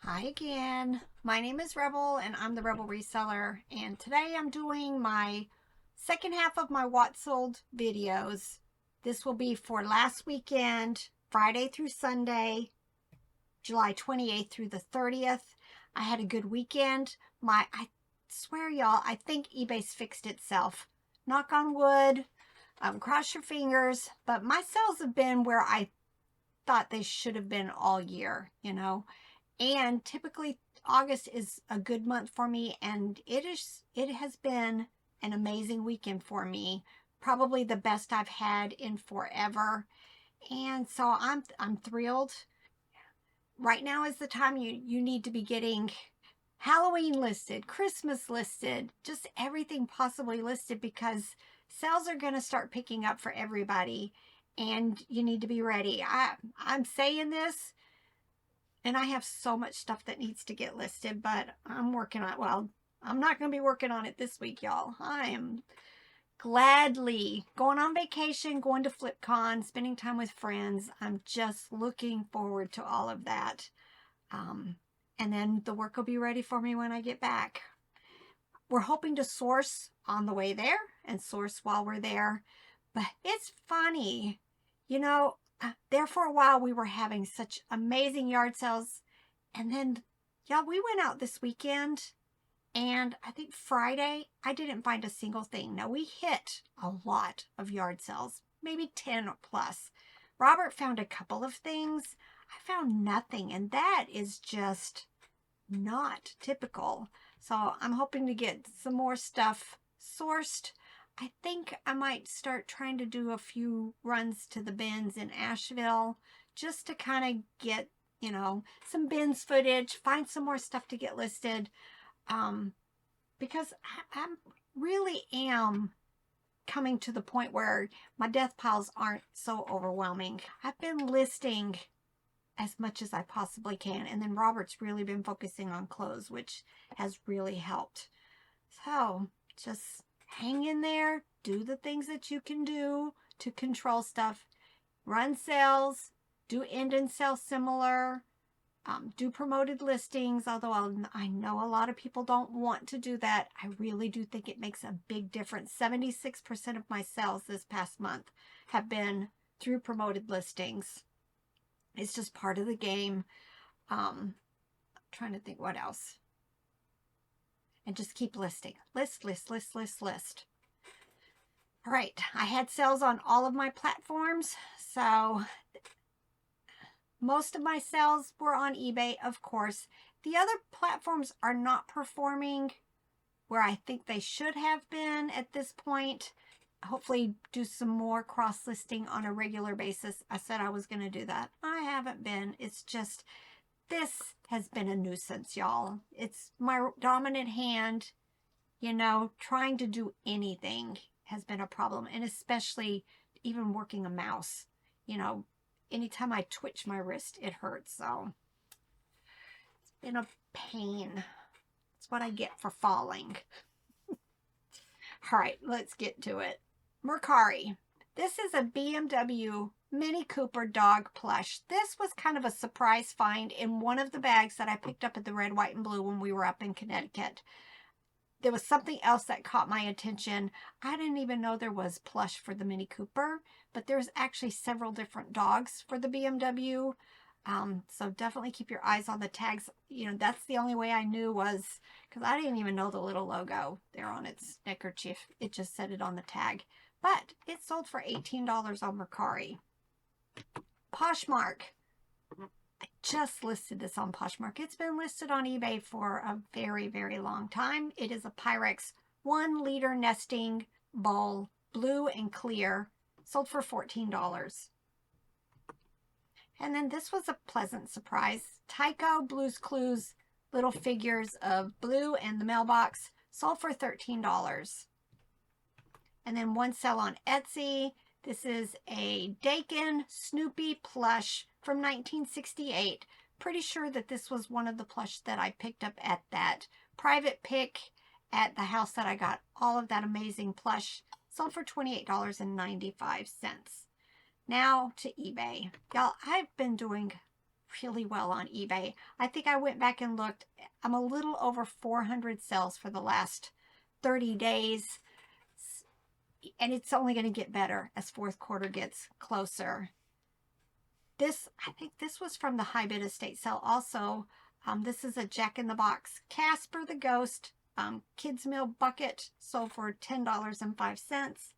Hi again. My name is Rebel and I'm the Rebel Reseller, and today I'm doing my second half of my what sold videos. This will be for last weekend, Friday through Sunday, July 28th through the 30th. I had a good weekend. I swear y'all, I think eBay's fixed itself. Knock on wood, cross your fingers, but my sales have been where I thought they should have been all year, and typically August is a good month for me, and it has been an amazing weekend for me, probably the best I've had in forever. And so I'm thrilled. Right now is the time you need to be getting Halloween listed, Christmas listed, just everything possibly listed, because sales are going to start picking up for everybody, and you need to be ready. I'm saying this, and I have so much stuff that needs to get listed, but I'm working on it. Well, I'm not going to be working on it this week, y'all. I am gladly going on vacation, going to FlipCon, spending time with friends. I'm just looking forward to all of that. And then the work will be ready for me when I get back. We're hoping to source on the way there and source while we're there. But it's funny, there for a while we were having such amazing yard sales, and then y'all, we went out this weekend, and I think Friday I didn't find a single thing. Now, we hit a lot of yard sales, maybe 10 plus. Robert found a couple of things. I found nothing, and that is just not typical. So I'm hoping to get some more stuff sourced. I think I might start trying to do a few runs to the bins in Asheville just to kind of get, some bins footage, find some more stuff to get listed. Because I really am coming to the point where my death piles aren't so overwhelming. I've been listing as much as I possibly can. And then Robert's really been focusing on clothes, which has really helped. So just hang in there, do the things that you can do to control stuff, run sales, do end and sell similar, do promoted listings, although I know a lot of people don't want to do that. I really do think it makes a big difference. 76% of my sales this past month have been through promoted listings. It's just part of the game. Trying to think what else. And just keep listing. List. All right, I had sales on all of my platforms, so most of my sales were on eBay, of course. The other platforms are not performing where I think they should have been at this point. Hopefully do some more cross-listing on a regular basis. I said I was going to do that. I haven't been. It's just, this has been a nuisance, y'all. It's my dominant hand, trying to do anything has been a problem. And especially even working a mouse, anytime I twitch my wrist, it hurts. So it's been a pain. It's what I get for falling. All right, let's get to it. Mercari. This is a BMW Mini Cooper dog plush. This was kind of a surprise find in one of the bags that I picked up at the Red, White, and Blue when we were up in Connecticut. There was something else that caught my attention. I didn't even know there was plush for the Mini Cooper, but there's actually several different dogs for the BMW. So definitely keep your eyes on the tags. That's the only way I knew, was because I didn't even know the little logo there on its neckerchief. It just said it on the tag. But it sold for $18 on Mercari. Poshmark. I just listed this on Poshmark. It's been listed on eBay for a very, very long time. It is a Pyrex 1 liter nesting bowl, blue and clear. Sold for $14. And then this was a pleasant surprise. Tyco Blue's Clues little figures of Blue and the mailbox sold for $13. And then one sell on Etsy. This is a Dakin Snoopy plush from 1968. Pretty sure that this was one of the plush that I picked up at that private pick at the house that I got all of that amazing plush. Sold for $28.95. Now to eBay. Y'all, I've been doing really well on eBay. I think I went back and looked. I'm a little over 400 sales for the last 30 days. And it's only going to get better as fourth quarter gets closer. I think this was from the high bid estate sale also. This is a Jack in the Box Casper the Ghost kids meal bucket, sold for $10.05.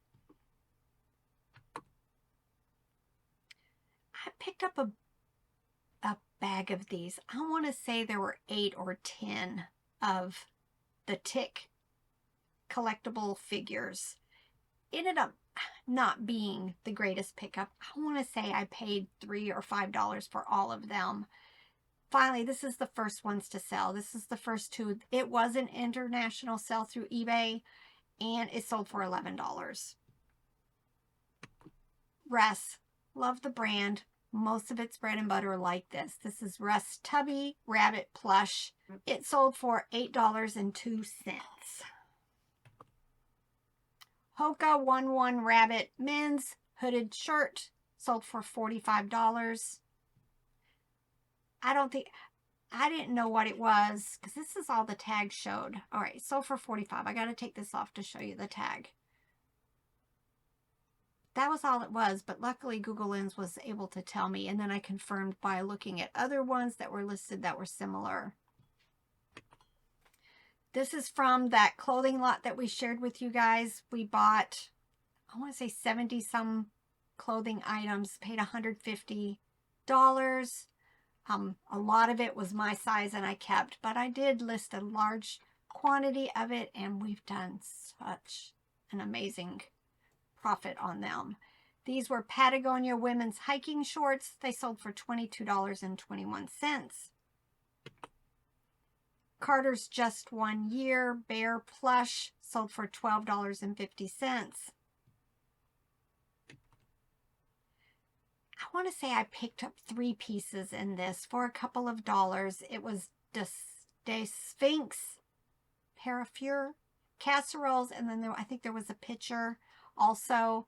I picked up a bag of these. I want to say there were 8 or 10 of the Tick collectible figures. Ended up not being the greatest pickup. I want to say I paid $3 or $5 for all of them. Finally, this is the first ones to sell. This is the first 2. It was an international sale through eBay, and it sold for $11. Russ, love the brand. Most of its bread and butter like this. This is Russ Tubby Rabbit Plush. It sold for $8.02. Hoka 1-1 Rabbit men's hooded shirt sold for $45. I didn't know what it was because this is all the tag showed. All right, sold for $45. I got to take this off to show you the tag. That was all it was, but luckily Google Lens was able to tell me, and then I confirmed by looking at other ones that were listed that were similar. This is from that clothing lot that we shared with you guys. We bought, I want to say 70 some clothing items, paid $150. A lot of it was my size and I kept, but I did list a large quantity of it, and we've done such an amazing profit on them. These were Patagonia women's hiking shorts. They sold for $22.21. Carter's Just 1 Year Bear Plush sold for $12.50. I want to say I picked up 3 pieces in this for a couple of dollars. It was De Sphinx Parafure casseroles, and then I think there was a pitcher also.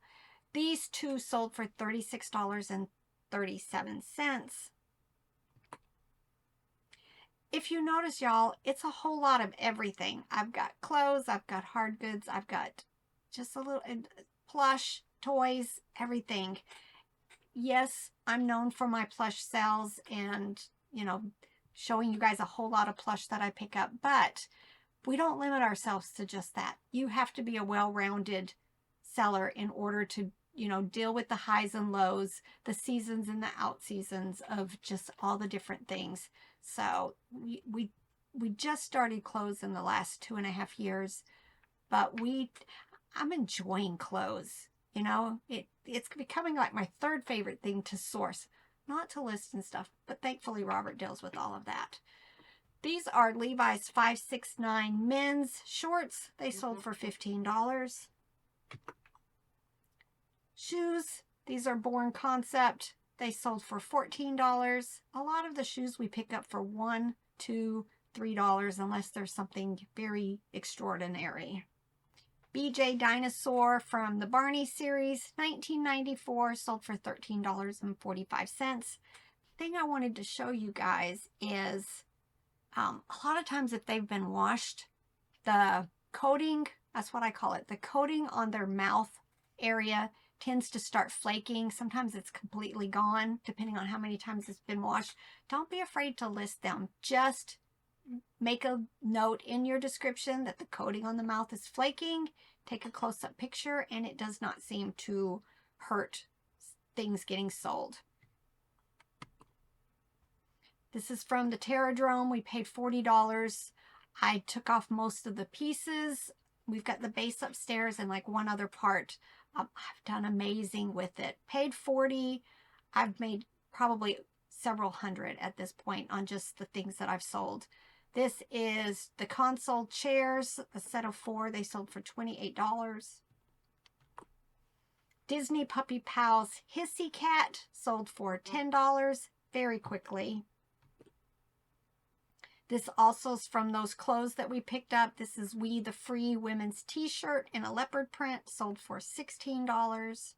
These 2 sold for $36.37. If you notice, y'all, it's a whole lot of everything. I've got clothes, I've got hard goods, I've got just a little plush, toys, everything. Yes, I'm known for my plush sales and, you know, showing you guys a whole lot of plush that I pick up, but we don't limit ourselves to just that. You have to be a well-rounded seller in order to, you know, deal with the highs and lows, the seasons and the out seasons of just all the different things. So we just started clothes in the last 2.5 years, but I'm enjoying clothes. You know, it's becoming like my 3rd favorite thing to source, not to list and stuff, but thankfully Robert deals with all of that. These are Levi's 569 men's shorts. They sold for $15. Shoes, these are Born Concept. They sold for $14. A lot of the shoes we pick up for $1, $2, $3 unless there's something very extraordinary. BJ Dinosaur from the Barney series, 1994, sold for $13.45. Thing I wanted to show you guys is a lot of times if they've been washed, the coating, that's what I call it, the coating on their mouth area tends to start flaking. Sometimes it's completely gone, depending on how many times it's been washed. Don't be afraid to list them. Just make a note in your description that the coating on the mouth is flaking. Take a close-up picture, and it does not seem to hurt things getting sold. This is from the Terradrome. We paid $40. I took off most of the pieces. We've got the base upstairs and like one other part. I've done amazing with it. Paid $40. I've made probably several hundred at this point on just the things that I've sold. This is the console chairs, a set of 4. They sold for $28. Disney Puppy Pals Hissy Cat sold for $10 very quickly. This also is from those clothes that we picked up. This is We the Free women's t-shirt in a leopard print, sold for $16.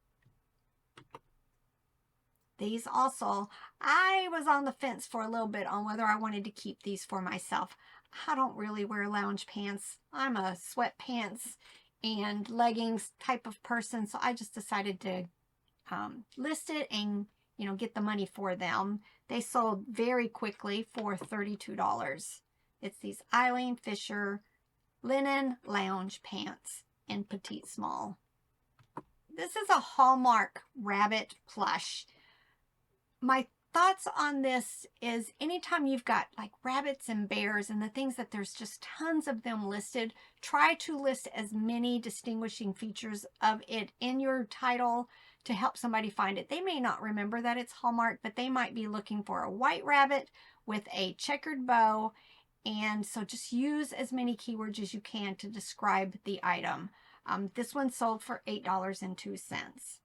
These also, I was on the fence for a little bit on whether I wanted to keep these for myself. I don't really wear lounge pants. I'm a sweatpants and leggings type of person, so I just decided to list it and, you know, get the money for them. They sold very quickly for $32. It's these Eileen Fisher linen lounge pants in petite small. This is a Hallmark rabbit plush. My thoughts on this is anytime you've got like rabbits and bears and the things that there's just tons of them listed, try to list as many distinguishing features of it in your title to help somebody find it. They may not remember that it's Hallmark, but they might be looking for a white rabbit with a checkered bow. And so just use as many keywords as you can to describe the item. This one sold for $8.02.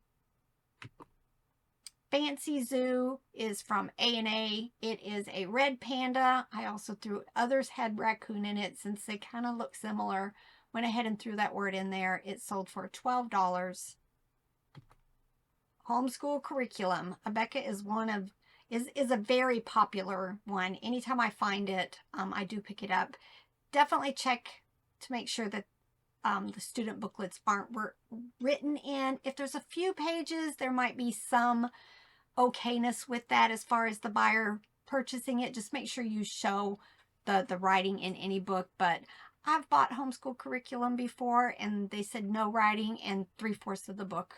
Fancy Zoo is from A&A. It is a red panda. I also threw, others had raccoon in it since they kind of look similar. Went ahead and threw that word in there. It sold for $12. Homeschool curriculum. Abeka is one of, is a very popular one. Anytime I find it, I do pick it up. Definitely check to make sure that the student booklets aren't written in. If there's a few pages, there might be some okayness with that as far as the buyer purchasing it. Just make sure you show the writing in any book. But I've bought homeschool curriculum before and they said no writing, and 3/4 of the book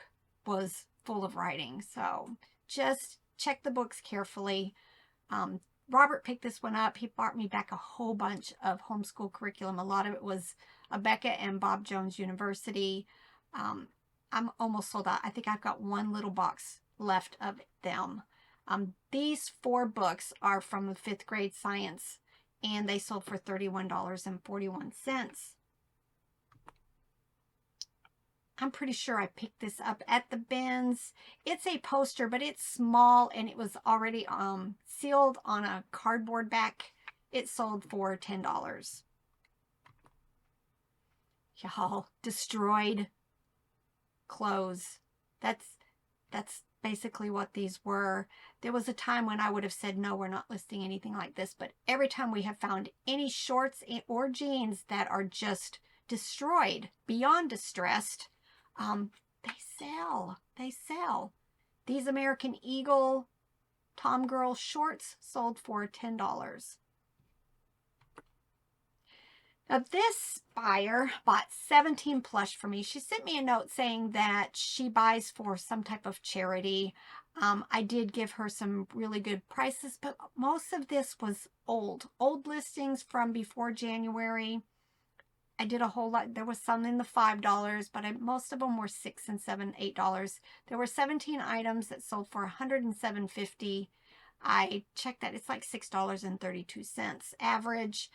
was full of writing. So just check the books carefully. Robert picked this one up. He bought me back a whole bunch of homeschool curriculum. A lot of it was Abeka and Bob Jones University. I'm almost sold out. I think I've got one little box left of them. These 4 books are from the 5th grade science, and they sold for $31.41. I'm pretty sure I picked this up at the bins. It's a poster, but it's small, and it was already sealed on a cardboard back. It sold for $10. Y'all, destroyed clothes. That's basically what these were. There was a time when I would have said, no, we're not listing anything like this, but every time we have found any shorts or jeans that are just destroyed, beyond distressed, they sell. They sell. These American Eagle Tom Girl shorts sold for $10. Now this buyer bought 17 plush for me. She sent me a note saying that she buys for some type of charity. I did give her some really good prices, but most of this was old listings from before January. I did a whole lot. There was some in the $5, but most of them were $6 and $7, $8. There were 17 items that sold for $107.50. I checked that. It's like $6.32 average.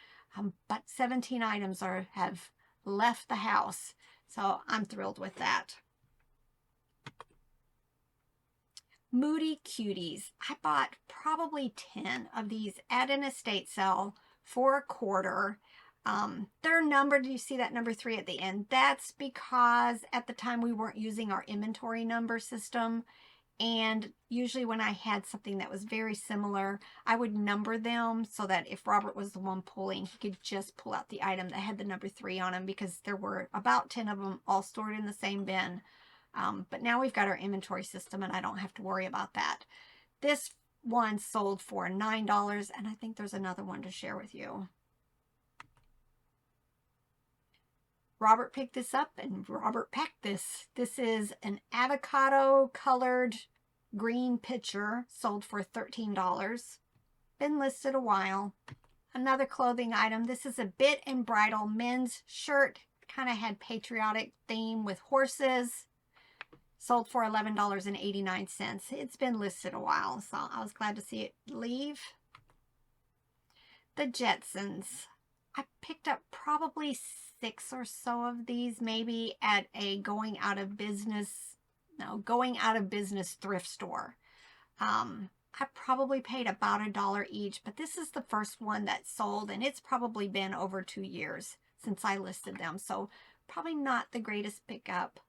But 17 items have left the house. So I'm thrilled with that. Moody Cuties. I bought probably 10 of these at an estate sale for $1/4. They're numbered. You see that number 3 at the end. That's because at the time we weren't using our inventory number system. And usually when I had something that was very similar, I would number them so that if Robert was the one pulling, he could just pull out the item that had the number 3 on them, because there were about 10 of them all stored in the same bin. But now we've got our inventory system and I don't have to worry about that. This one sold for $9, and I think there's another one to share with you. Robert picked this up and Robert packed this. This is an avocado colored green pitcher, sold for $13. Been listed a while. Another clothing item. This is a bit and bridle men's shirt. Kind of had patriotic theme with horses. Sold for $11.89. It's been listed a while, so I was glad to see it leave. The Jetsons. I picked up probably 6 or so of these, maybe at a going out of business thrift store. I probably paid about $1 each, but this is the first one that sold, and it's probably been over 2 years since I listed them, so probably not the greatest pickup.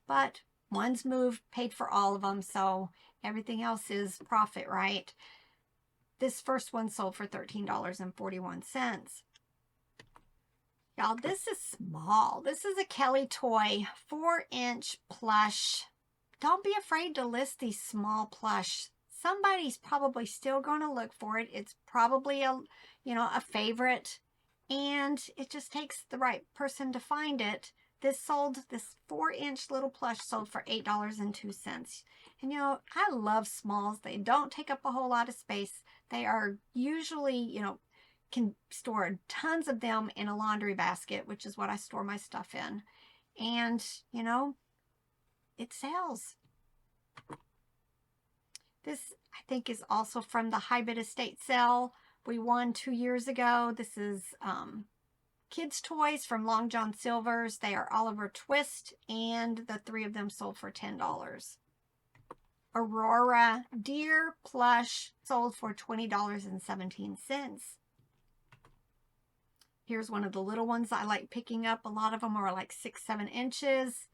But One's moved, paid for all of them, so everything else is profit, right? This first one sold for $13.41. Y'all, this is small. This is a Kelly toy, 4-inch plush. Don't be afraid to list these small plush. Somebody's probably still going to look for it. It's probably a, a favorite, and it just takes the right person to find it. This 4-inch little plush sold for $8.02. And I love smalls. They don't take up a whole lot of space. They are usually, can store tons of them in a laundry basket, which is what I store my stuff in. And, it sells. This, I think, is also from the High Bid Estate sale we won 2 years ago. This is kids' toys from Long John Silver's. They are Oliver Twist, and the 3 of them sold for $10. Aurora Deer plush sold for $20.17. Here's one of the little ones I like picking up. A lot of them are like 6-7 inches.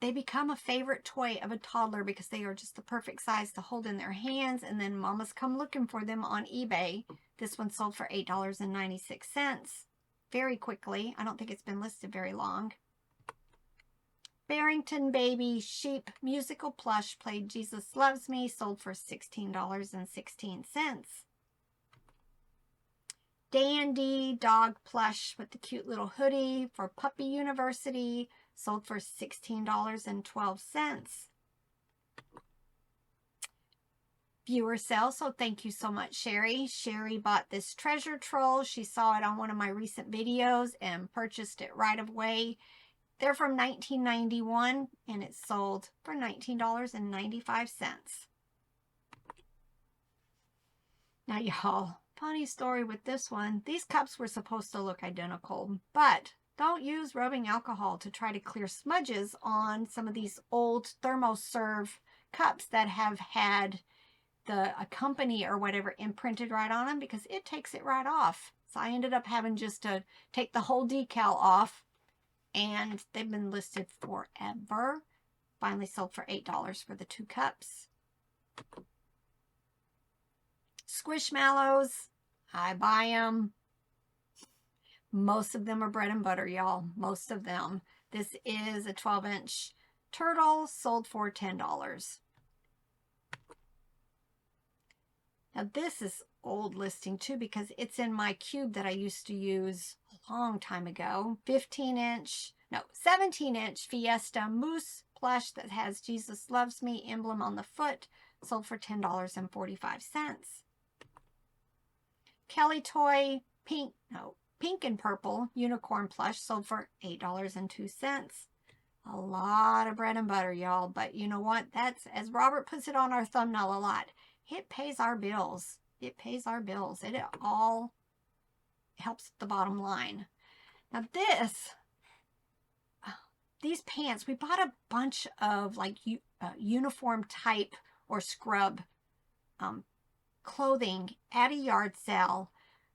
They become a favorite toy of a toddler because they are just the perfect size to hold in their hands, and then mamas come looking for them on eBay. This one sold for $8.96 very quickly. I don't think it's been listed very long. Barrington Baby Sheep musical plush played Jesus Loves Me, sold for $16.16. Dandy dog plush with the cute little hoodie for Puppy University, sold for $16.12. Viewer sale, so thank you so much, Sherry. Sherry bought this treasure troll. She saw it on one of my recent videos and purchased it right away. They're from 1991, and it sold for $19.95. Now, y'all, funny story with this one. These cups were supposed to look identical, but don't use rubbing alcohol to try to clear smudges on some of these old thermoserve cups that have had a company or whatever imprinted right on them, because it takes it right off. So I ended up having just to take the whole decal off, and they've been listed forever. Finally sold for $8 for the 2 cups. Squishmallows, I buy them. Most of them are bread and butter, y'all. Most of them. This is a 12-inch turtle, sold for $10. Now this is old listing too, because it's in my cube that I used to use a long time ago. 17-inch Fiesta Moose plush that has Jesus Loves Me emblem on the foot, sold for $10.45. Kelly toy pink and purple unicorn plush sold for $8.02. A lot of bread and butter, y'all, but you know what? That's, as Robert puts it on our thumbnail a lot, it pays our bills. It pays our bills. It all helps the bottom line. Now these pants, we bought a bunch of like uniform type or scrub clothing at a yard sale.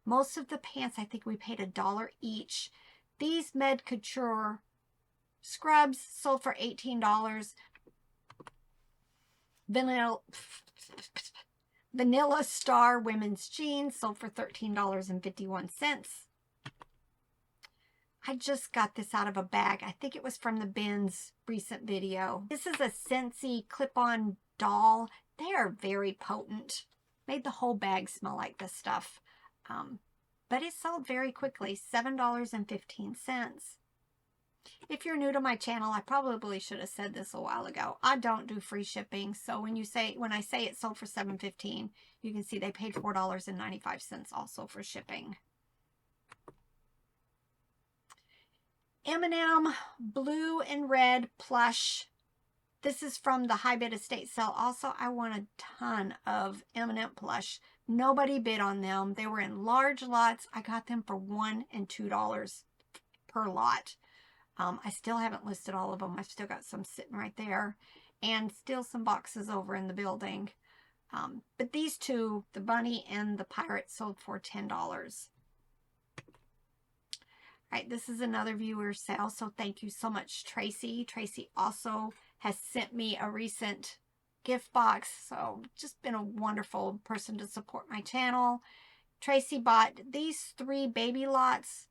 Most of the pants, I think we paid $1 each. These Med Couture scrubs sold for $18. Vanilla Star women's jeans sold for $13.51. I just got this out of a bag. I think it was from the Ben's recent video. This is a Scentsy clip-on doll. They are very potent. Made the whole bag smell like this stuff. But it sold very quickly, $7.15. If you're new to my channel, I probably should have said this a while ago. I don't do free shipping, so when I say it sold for $7.15, you can see they paid $4.95 also for shipping. M&M blue and red plush. This is from the High Bid Estate sale. Also, I won a ton of M&M plush. Nobody bid on them. They were in large lots. I got them for $1 and $2 per lot. I still haven't listed all of them. I've still got some sitting right there, and still some boxes over in the building. But these two, the bunny and the pirate, sold for $10. All right, this is another viewer sale, so thank you so much, Tracy. Tracy also has sent me a recent gift box, so just been a wonderful person to support my channel. Tracy bought these 3 baby lots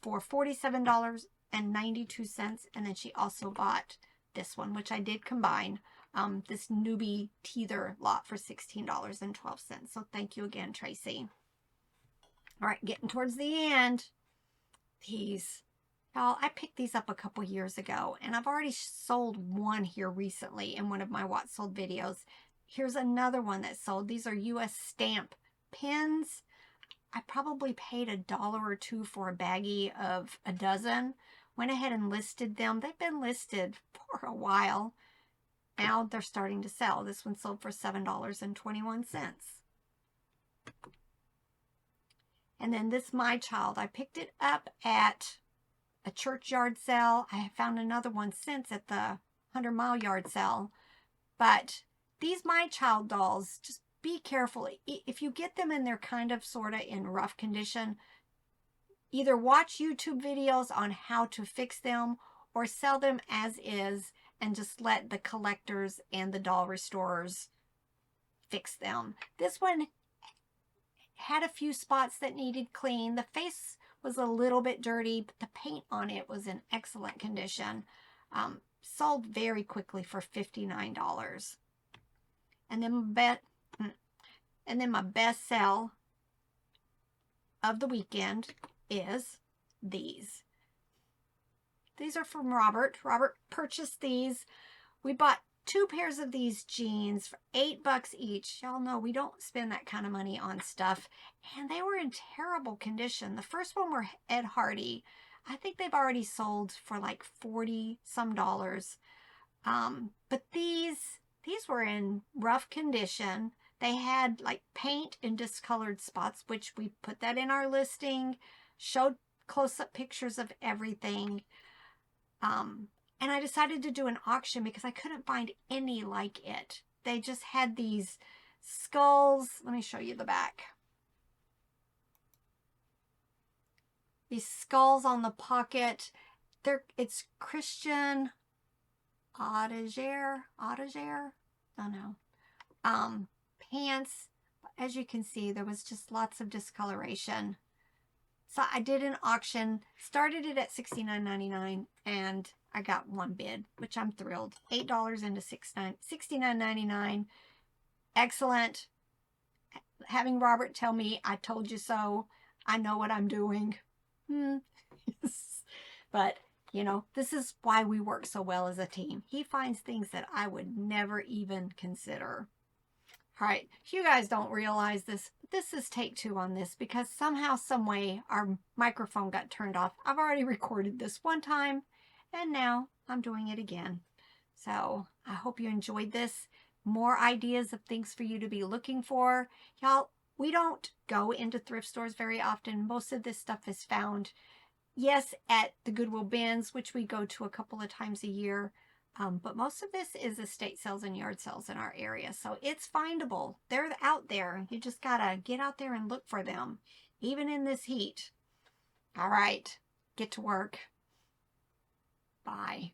for $47.92, and then she also bought this one, which I did combine, this newbie teether lot for $16.12. So thank you again, Tracy. All right, getting towards the end. These, y'all, I picked these up a couple years ago, and I've already sold one here recently in one of my What Sold videos. Here's another one that sold. These are U.S. stamp pins. I probably paid $1 or $2 for a baggie of a dozen. Went ahead and listed them. They've been listed for a while. Now they're starting to sell. This one sold for $7.21. And then this My Child, I picked it up at a churchyard sale. I found another one since at the 100-mile yard sale. But these My Child dolls, just be careful. If you get them and they're kind of sort of in rough condition, either watch YouTube videos on how to fix them or sell them as is and just let the collectors and the doll restorers fix them. This one had a few spots that needed clean. The face was a little bit dirty, but the paint on it was in excellent condition. Sold very quickly for $59. And then my best sell of the weekend is these. These are from Robert. Robert purchased these. We bought 2 pairs of these jeans for $8 each. Y'all know we don't spend that kind of money on stuff. And they were in terrible condition. The first one were Ed Hardy. I think they've already sold for like $40 some. But these were in rough condition. They had like paint and discolored spots, which we put that in our listing, showed close-up pictures of everything. And I decided to do an auction because I couldn't find any like it. They just had these skulls. Let me show you the back. These skulls on the pocket. It's Christian Audiger. I don't know. Pants. As you can see, there was just lots of discoloration. So I did an auction, started it at $69.99, and I got one bid, which I'm thrilled. $8 into $69.99. Excellent. Having Robert tell me, I told you so. I know what I'm doing. But, you know, this is why we work so well as a team. He finds things that I would never even consider. All right, you guys don't realize this, but this is take 2 on this because somehow, some way, our microphone got turned off. I've already recorded this one time, and now I'm doing it again. So I hope you enjoyed this. More ideas of things for you to be looking for. Y'all, we don't go into thrift stores very often. Most of this stuff is found, yes, at the Goodwill bins, which we go to a couple of times a year. But most of this is estate sales and yard sales in our area. So it's findable. They're out there. You just got to get out there and look for them, even in this heat. All right. Get to work. Bye.